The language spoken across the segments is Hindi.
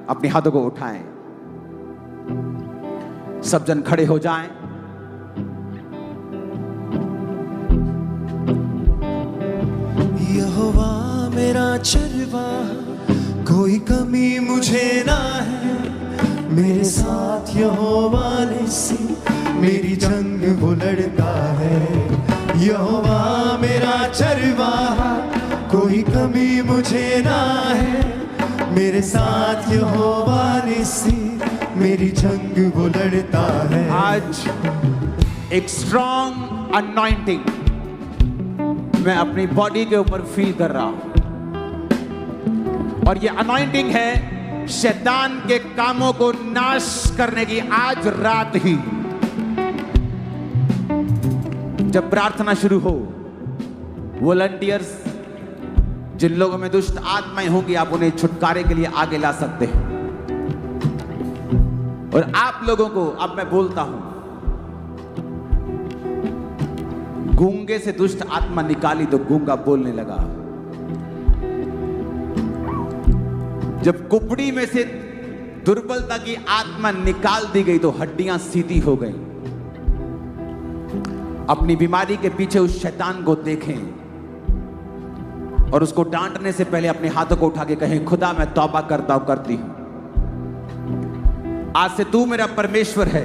अपने हाथों को उठाएं, सब जन खड़े हो जाएं। यहोवा मेरा चरवाहा, कोई कमी मुझे ना है। मेरे साथ यहोवा निस्सी, मेरी जंग वो लड़ता है। यहोवा मेरा चरवाहा, कोई कमी मुझे ना है। मेरे साथ यहोवा निस्सी, मेरी जंग वो लड़ता है। आज एक स्ट्रॉन्ग अनॉइंटिंग मैं अपनी बॉडी के ऊपर फील कर रहा हूं, और ये अनॉइंटिंग है शैतान के कामों को नाश करने की। आज रात ही जब प्रार्थना शुरू हो, वॉलंटियर्स जिन लोगों में दुष्ट आत्माएं होंगी, आप उन्हें छुटकारे के लिए आगे ला सकते हैं। और आप लोगों को अब मैं बोलता हूं, गूंगे से दुष्ट आत्मा निकाली तो गूंगा बोलने लगा। जब कुपड़ी में से दुर्बलता की आत्मा निकाल दी गई तो हड्डियां सीधी हो गई। अपनी बीमारी के पीछे उस शैतान को देखें और उसको डांटने से पहले अपने हाथों को उठा के कहें, खुदा मैं तौबा करता हूं, करती हूं। आज से तू मेरा परमेश्वर है,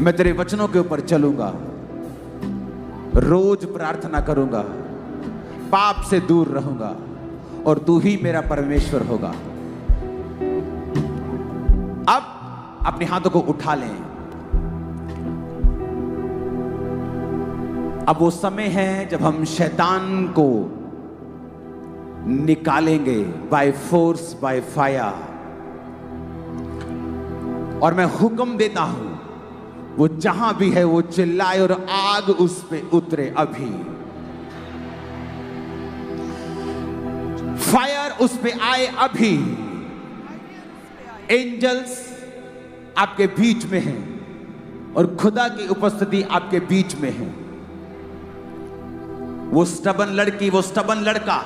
मैं तेरे वचनों के ऊपर चलूंगा, रोज प्रार्थना करूंगा, पाप से दूर रहूंगा और तू ही मेरा परमेश्वर होगा। अब अपने हाथों को उठा लें। अब वो समय है जब हम शैतान को निकालेंगे बाय फोर्स, बाय फायर। और मैं हुक्म देता हूं, वो जहां भी है वो चिल्लाए और आग उस पे उतरे। अभी फायर उस पे आए। अभी एंजल्स आपके बीच में हैं और खुदा की उपस्थिति आपके बीच में है। वो स्टबन लड़की, वो स्टबन लड़का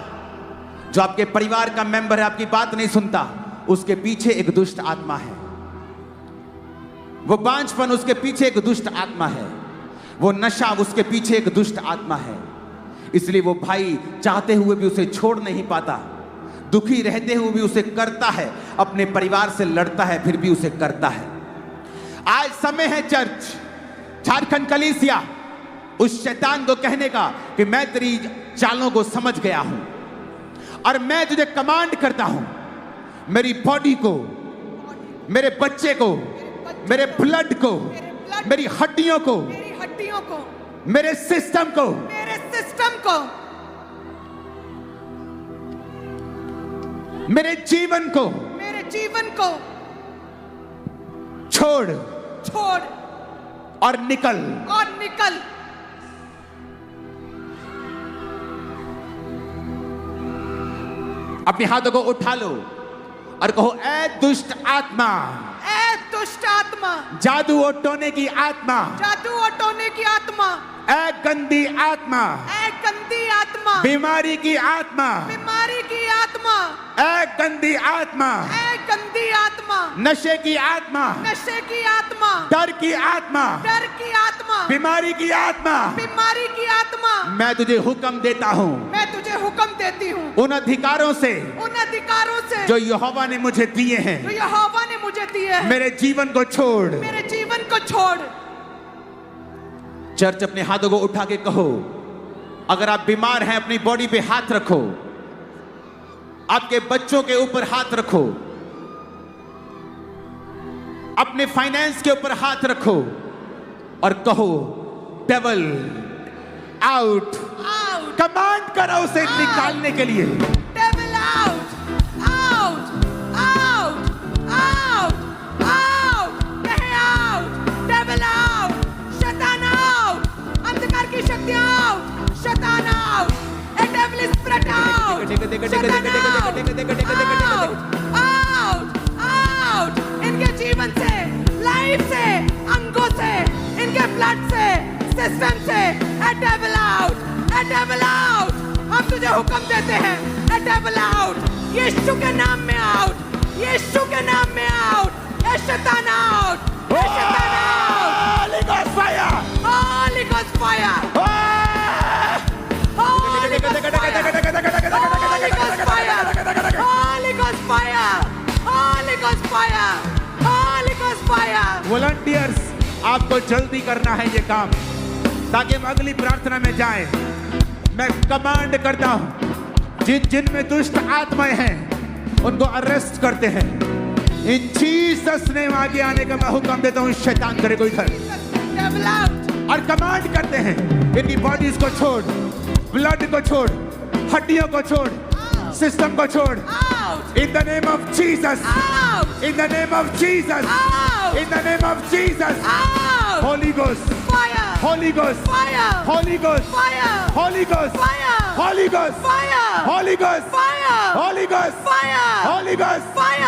जो आपके परिवार का मेंबर है, आपकी बात नहीं सुनता, उसके पीछे एक दुष्ट आत्मा है। वो बांझपन, उसके पीछे एक दुष्ट आत्मा है। वो नशा, उसके पीछे एक दुष्ट आत्मा है। इसलिए वो भाई चाहते हुए भी उसे छोड़ नहीं पाता, दुखी रहते हुए भी उसे करता है, अपने परिवार से लड़ता है फिर भी उसे करता है। आज समय है चर्च, झारखंड कलीसिया, उस शैतान को कहने का कि मैं तेरी चालों को समझ गया हूं और मैं तुझे कमांड करता हूं, मेरी बॉडी को, मेरे बच्चे को, मेरे ब्लड को, मेरी हड्डियों को, मेरे सिस्टम को, मेरे जीवन को छोड़ और निकल। अपने हाथों को उठा लो और कहो, ऐ दुष्ट आत्मा, जादू और टोने की आत्मा, ऐ गंदी आत्मा, बीमारी की आत्मा, ऐ गंदी आत्मा, नशे की आत्मा, डर की आत्मा, बीमारी की आत्मा, मैं तुझे हुक्म देता हूँ उन अधिकारों से जो यहोवा ने मुझे दिए हैं, मेरे जीवन को छोड़। चर्च, अपने हाथों को उठा के कहो, अगर आप बीमार हैं अपनी बॉडी पे हाथ रखो, आपके बच्चों के ऊपर हाथ रखो, अपने फाइनेंस के ऊपर हाथ रखो और कहो, डेविल आउट। कमांड करो उसे निकालने के लिए। Devil out, out, out, out, out, कहे आउट, डेविल आउट, शैतान आउट, अंधकार की शक्तियां आउट, शैतान आउट, ए डेविल स्पिरिट आउट, शैतान आउट, आउट, इनके जीवन से, लाइफ से, अंगों से, इनके ब्लड से, सिस्टम से, ए डेविल आउट, ए डेविल आउट। हम तुझे हुक्म देते हैं, ए डेविल आउट, यीशु के नाम में आ। यीशु के नाम में आउट। ए शैतान आउट, ए शैतान out. Holy Ghost fire! Holy Ghost fire, Holy Ghost fire, Holy Ghost fire, Holy Ghost fire, Holy Ghost fire, Holy Ghost fire। Volunteers, आपको जल्दी करना है ये काम ताकि हम अगली प्रार्थना में जाएं। मैं कमांड करता हूं, जिन जिन में दुष्ट आत्माएं हैं उनको अरेस्ट करते हैं। इन जीसस ने आगे आने का मैं हुक्म देता हूं, शैतान करे कोई इधर Devil out, और कमांड करते हैं, इनकी बॉडीज को छोड़, ब्लड को छोड़, हड्डियों को छोड़, सिस्टम को छोड़। out, in the name of Jesus, out, in the name of Jesus, out, in the name of Jesus. out। Holi ghost, Fire, Holi ghost, fire, Holi ghost, fire, Holi ghost, fire, Holi ghost, fire, Holi ghost, fire, Holi ghost, fire, Holi ghost. fire,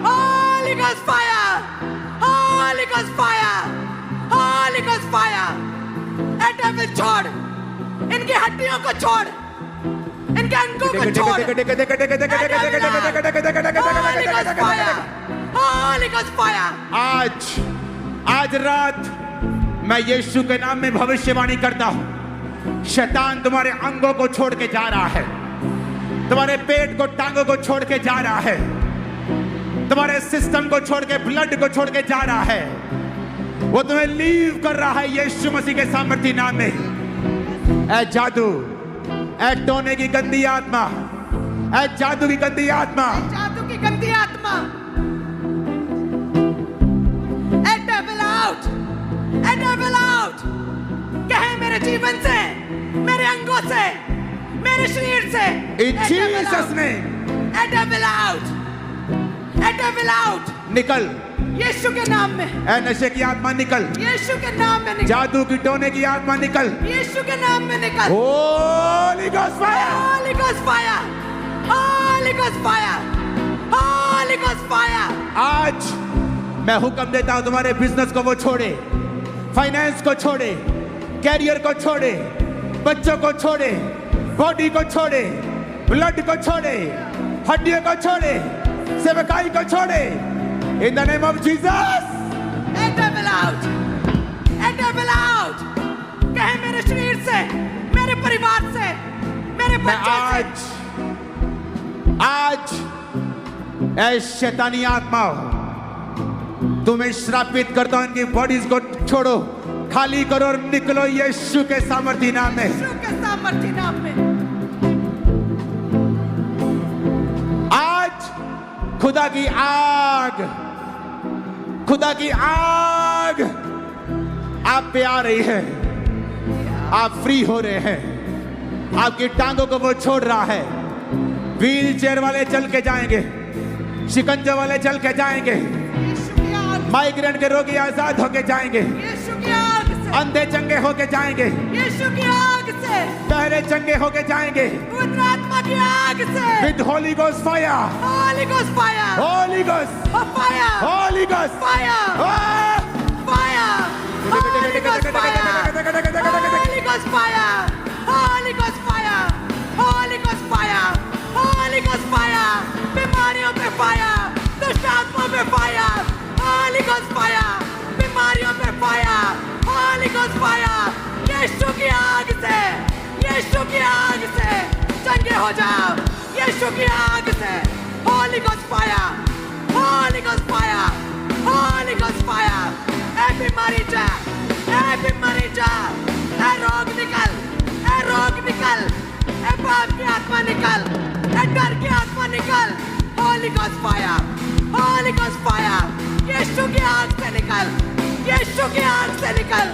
Holy Ghost fire, Holy Ghost fire, Holy Ghost fire। A devil छोड़, इनकी हड्डियों को छोड़, इनके अंगों को छोड़। Holy Ghost fire, Holy Ghost fire। आज रात मैं यीशु के नाम में भविष्यवाणी करता हूं, शैतान तुम्हारे अंगों को छोड़ के जा रहा है, तुम्हारे पेट को, टांगों को छोड़ के जा रहा है, तुम्हारे सिस्टम को छोड़ के, ब्लड को छोड़ के जा रहा है। वो तुम्हें लीव कर रहा है यीशु मसीह के सामर्थ्य नाम में। ऐ जादू, ऐ टोने की गंदी आत्मा, ऐ जादू की गंदी आत्मा, जादू की गंदी आत्मा, ए devil out, ए devil out। कहे मेरे जीवन से, मेरे अंगों से, मेरे शरीर से, इन ए devil जीसस out, ने ए devil out, ए devil out। निकल, यीशु के नाम में, ऐ नशे की आत्मा निकल, यीशु के नाम में निकल, जादू की टोने की आत्मा निकल। यीशु के नाम में निकल। Holi ghost fire, Holy Ghost fire, Holy Ghost fire, Holy Ghost fire। आज मैं हुक्म देता हूं, तुम्हारे बिजनेस को वो छोड़े, फाइनेंस को छोड़े, कैरियर को छोड़े, बच्चों को छोड़े, बॉडी को छोड़े, ब्लड को छोड़े, हड्डियों को छोड़े, सेवकाई को छोड़े। In the name of Jesus. A devil out, A devil out। कहे मेरे शरीर से, मेरे परिवार से, मेरे मैं बच्चों से, आज ऐ शैतानी आत्माओं, तुम्हें श्रापित करता हूं, इनकी बॉडीज को छोड़ो, खाली करो और निकलो यीशु के सामर्थ्य नाम में। यीशु के सामर्थ्य नाम में। आज खुदा की आग, खुदा की आग आप पे आ रही है, आप फ्री हो रहे हैं, आपकी टांगों को वो छोड़ रहा है। व्हील चेयर वाले चल के जाएंगे, शिकंजे वाले चल के जाएंगे, यीशु की आग, माइग्रेन के रोगी आजाद होके जाएंगे, यीशु की आग से, अंधे चंगे होके जाएंगे, यीशु की आग से, बहरे चंगे होके जाएंगे। पवित्र आत्मा की आग से। With Holi ghost fire, Holy Ghost fire, Holi ghost, oh fire, Holi ghost fire, fire, Holy Ghost fire, Holy Ghost fire, Holy Ghost fire, Holy Ghost fire, Holy Ghost fire। बीमारियों पे fire, दुष्ट आत्माओं पे fire, Holy Ghost fire, बीमारियों पे fire, Holy Ghost fire। यीशु की आग से, यीशु की आग से चंगे हो जाओ, यीशु की आग से। Holy Ghost fire, Holy Ghost fire, Holy Ghost fire। ए बीमारी जा, ए बीमारी जा, ए रोग निकल, ए रोग निकल, ए पाप की आत्मा निकल, ए डर की आत्मा निकल। Holy Ghost fire, Holy Ghost fire। यीशु की आग से निकल, यीशु की आग से निकल,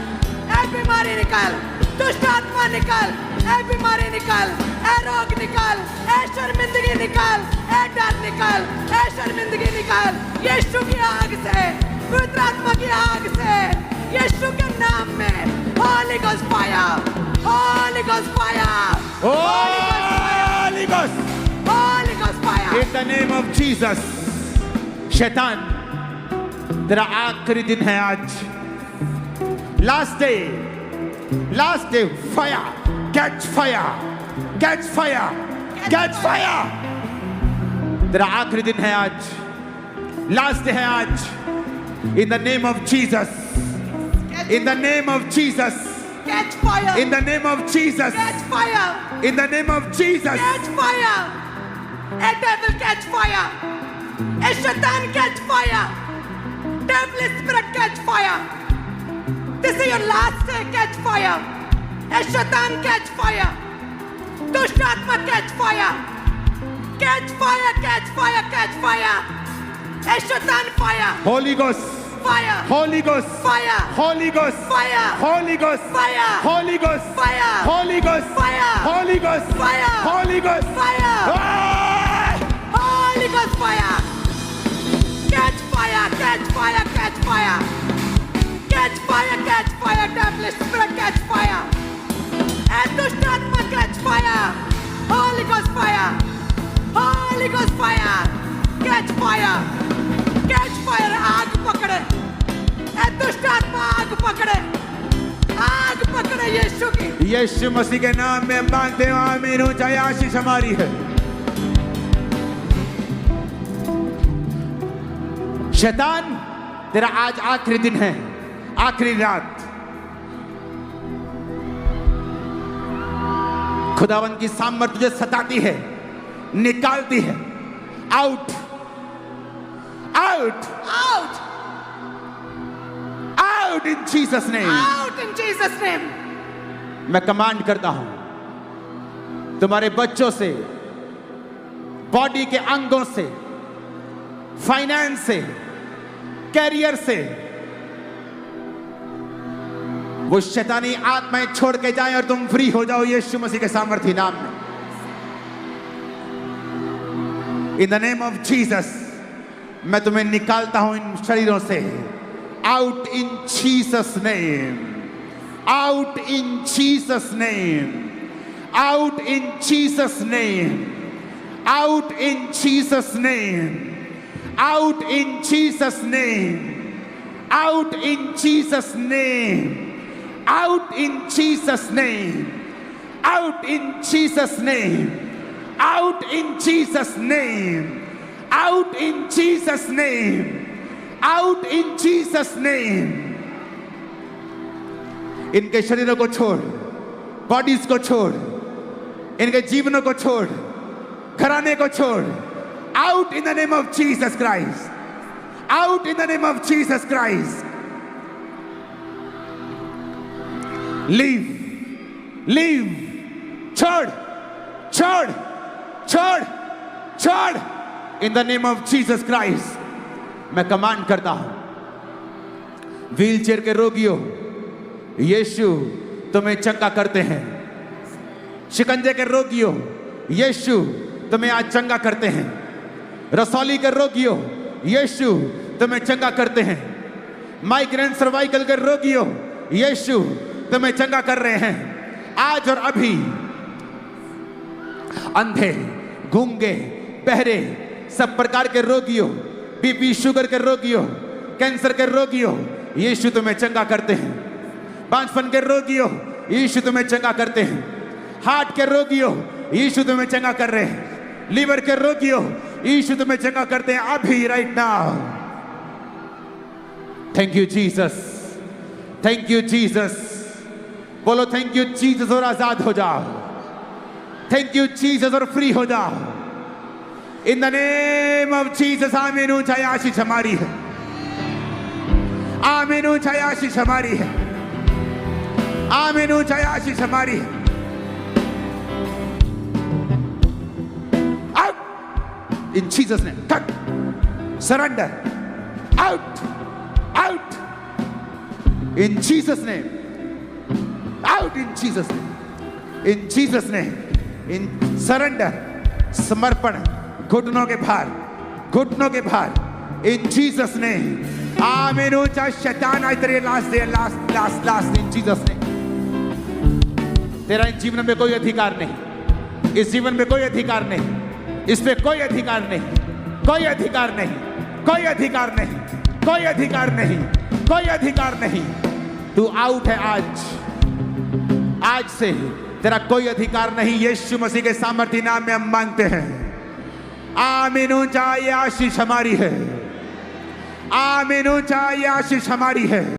ए बीमारी निकल, दुष्ट आत्मा निकल, ए बीमारी निकल, ए रोग निकल, ए शर्मिंदगी निकल, ए डर निकल, ए शर्मिंदगी निकल। यीशु की आग से, पवित्र आत्मा की आग से, यीशु के नाम में। Holy Ghost fire, Holy Ghost fire, Holy Ghost fire, Holi ghost, Holy Ghost fire। In the name of Jesus. शैतान, तेरा आखिरी दिन है आज, last day, fire, catch fire, catch fire, catch fire, तेरा आखिरी दिन है आज, लास्ट है आज। In the name of Jesus, in the name of Jesus, Catch fire! in the name of Jesus, Catch fire! in the name of Jesus. Catch fire! A devil catch fire! A shaitan catch fire! Devil spirit catch fire! This is your last day, catch fire! A shaitan catch fire! Dusht atma catch fire! Catch fire! Catch fire! Catch fire! A shaitan fire! Holy Ghost, Fire! Holy Ghost, Fire! Holy Ghost, Fire! Holy Ghost, Fire! Holy Ghost, Fire! Holy Ghost, Fire! Holy Ghost, Fire! Holy Ghost. Fire! Ah! Holy Ghost fire! Catch fire! Catch fire! Catch fire! Catch fire! Catch fire! Devilish spirit catch fire! And Dusht Atma catch fire! Holy Ghost fire! Holy Ghost fire! Catch fire! Catch fire! आग पकड़े! And Dusht Atma आग पकड़े! आग पकड़े यीशु की! यीशु मसीह के नाम में मांगते हो आमीन। ऊंचाई आशीष हमारी है। शैतान, तेरा आज आखिरी दिन है, आखिरी रात। खुदावन की सामर्थ तुझे सताती है, निकालती है। Out, out, Out! Out in Jesus name. Out in Jesus' name! मैं कमांड करता हूं तुम्हारे बच्चों से, बॉडी के अंगों से, फाइनेंस से, कैरियर से वो शैतानी आत्माएं छोड़ के जाएं और तुम फ्री हो जाओ यीशु मसीह के सामर्थी नाम में। In the name of Jesus मैं तुम्हें निकालता हूं इन शरीरों से। Out in Jesus name, out in Jesus name, out in Jesus name, out in Jesus name, out in Jesus name, out in Jesus name, out in Jesus name, out in Jesus name, out in Jesus name, out in Jesus name, out in Jesus name। इनके शरीरों को छोड़, बॉडीज को छोड़, इनके जीवनों को छोड़, घराने को छोड़। Out in the name of Jesus Christ, out in the name of Jesus Christ. Leave, leave, छोड़, छोड़, छोड़, छोड़। In the name of Jesus Christ मैं कमांड करता हूं व्हील चेयर के रोगियों, यीशु तुम्हें चंगा करते हैं। शिकंजे के रोगियों, यीशु तुम्हें आज चंगा करते हैं। रसौली के रोगियों, यीशु तुम्हें चंगा करते हैं। माइग्रेन सर्वाइकल के रोगियों, यीशु तुम्हें चंगा कर रहे हैं आज और अभी। अंधे, गूंगे, बहरे, सब प्रकार के रोगियों, बीपी शुगर के रोगियों, कैंसर के रोगियों, यीशु तुम्हें चंगा करते हैं। बांझपन के रोगियों, यीशु तुम्हें चंगा करते हैं। हार्ट के रोगियों, यीशु तुम्हें चंगा कर रहे हैं। लीवर के रोगियों, यीशु तुम्हें चंगा करते हैं अभी, right now. Thank you Jesus, thank you Jesus. बोलो थैंक यू जीसस और आजाद हो जाओ। थैंक यू जीसस और फ्री हो जाओ। In the name of Jesus आमीन। ऊंचाई आशीष हमारी है, आमीन। ऊंचाई आशीष हमारी है, आमीन। ऊंचाई आशीष हमारी है। Out in Jesus name, cut, surrender, out, out in Jesus name, out in Jesus name, in Jesus name, in surrender, समर्पण, घुटनों के भार, घुटनों के भार, इन जीसस ने। आमीन। ऊंचा शैतान आज तेरे last they, last last last in Jesus ने। तेरा इस जीवन में कोई अधिकार नहीं, इस जीवन में कोई अधिकार नहीं, इस पे कोई अधिकार नहीं, कोई अधिकार नहीं, कोई अधिकार नहीं, कोई अधिकार नहीं, कोई अधिकार नहीं। तू आउट है आज, आज से तेरा कोई अधिकार नहीं। यीशु मसीह के सामर्थी नाम में हम मांगते हैं, आमीन ऊंचा, ये आशीष हमारी है। आमीन ऊंचा, ये आशीष हमारी है।